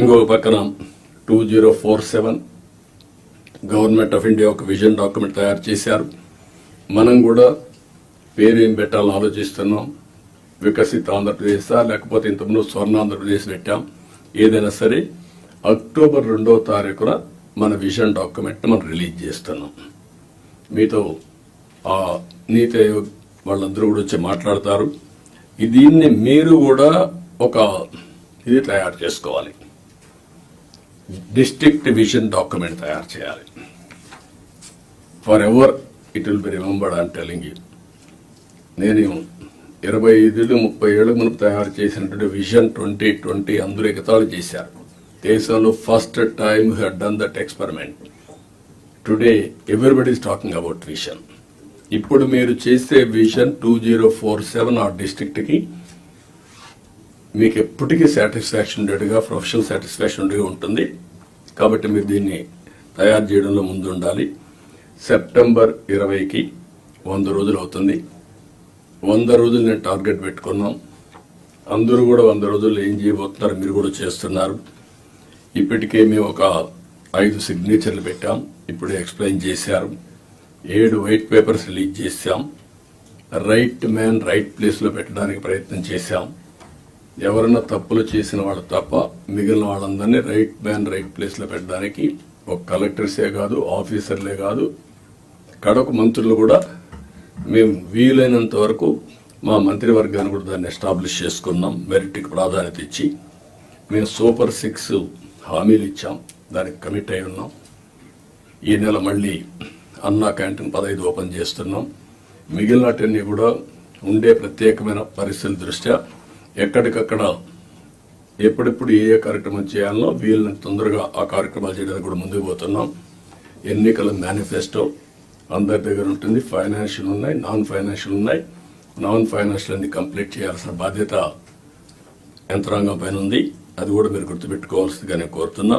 ఇంకొక పక్కన 2047 government of India ఒక విజన్ డాక్యుమెంట్ తయారు చేశారు. మనం కూడా పేరు ఏం పెట్టాలని ఆలోచిస్తున్నాం. వికసిత ఆంధ్రప్రదేశ్ లేకపోతే ఇంతకుముందు స్వర్ణ ఆంధ్రప్రదేశ్ పెట్టాం. ఏదైనా సరే అక్టోబర్ 2వ తారీఖున మన విజన్ డాక్యుమెంట్ మనం రిలీజ్ చేస్తున్నాం. మీతో ఆ నీతి ఆయోగ్ వాళ్ళందరూ కూడా వచ్చి మాట్లాడతారు. దీన్ని మీరు కూడా ఒక ఇది తయారు చేసుకోవాలి. డిస్ట్రిక్ట్ విజన్ డాక్యుమెంట్ తయారు చేయాలి. For ever it will be remembered. I'm telling you. నేను 25-30 ఏళ్ల మునుపు తయారు చేసినటువంటి విజన్ 2020 అందరూ ఎగతాళి చేశారు. దేశంలో first time you have done that experiment. Today everybody is talking about vision. ఇప్పుడు మీరు చేసే విజన్ 2047 ఆ డిస్ట్రిక్ట్ కి మీకు ఎప్పటికీ సాటిస్ఫాక్షన్ ఉండేట్టుగా, ప్రొఫెషనల్ సాటిస్ఫాక్షన్ ఉండేగా ఉంటుంది. కాబట్టి మీరు దీన్ని తయారు చేయడంలో ముందు ఉండాలి. సెప్టెంబర్ 20కి 100 రోజులు అవుతుంది. 100 రోజులు నేను టార్గెట్ పెట్టుకున్నాం. అందరూ కూడా 100 రోజుల్లో ఏం చేయబోతున్నారు మీరు కూడా చేస్తున్నారు. ఇప్పటికే మేము ఒక 5 సిగ్నేచర్లు పెట్టాం. ఇప్పుడే ఎక్స్ప్లెయిన్ చేశారు. 7 వైట్ పేపర్స్ రిలీజ్ చేశాం. రైట్ మ్యాన్ రైట్ ప్లేస్ లో పెట్టడానికి ప్రయత్నం చేశాం. ఎవరన్నా తప్పులు చేసిన వాళ్ళు తప్ప మిగిలిన వాళ్ళందరినీ రైట్ మ్యాన్ రైట్ ప్లేస్ లో పెట్టడానికి ఒక కలెక్టర్సే కాదు, ఆఫీసర్లే కాదు, కడకు మంత్రులు కూడా మేము వీలైనంత వరకు మా మంత్రివర్గాన్ని కూడా దాన్ని ఎస్టాబ్లిష్ చేసుకున్నాం. మెరిట్కి ప్రాధాన్యత ఇచ్చి మేము సూపర్ 6 హామీలు ఇచ్చాం. దానికి కమిట్ అయి ఉన్నాం. ఈ నెల మళ్ళీ అన్నా క్యాంటీన్ 15 ఓపెన్ చేస్తున్నాం. మిగిలినటన్నీ కూడా ఉండే ప్రత్యేకమైన పరిస్థితుల దృష్ట్యా ఎక్కడికక్కడ ఎప్పుడెప్పుడు ఏ కార్యక్రమం చేయాలనో వీళ్ళని తొందరగా ఆ కార్యక్రమాలు చేయడానికి కూడా ముందుకు పోతున్నాం. ఎన్నికల మేనిఫెస్టో అందరి దగ్గర ఉంటుంది. ఫైనాన్షియల్ ఉన్నాయి, నాన్ ఫైనాన్షియల్ ఉన్నాయి. నాన్ ఫైనాన్షియల్ అన్ని కంప్లీట్ చేయాల్సిన బాధ్యత యంత్రాంగం పైన ఉంది. అది కూడా మీరు గుర్తుపెట్టుకోవాల్సిందిగా నేను కోరుతున్నా.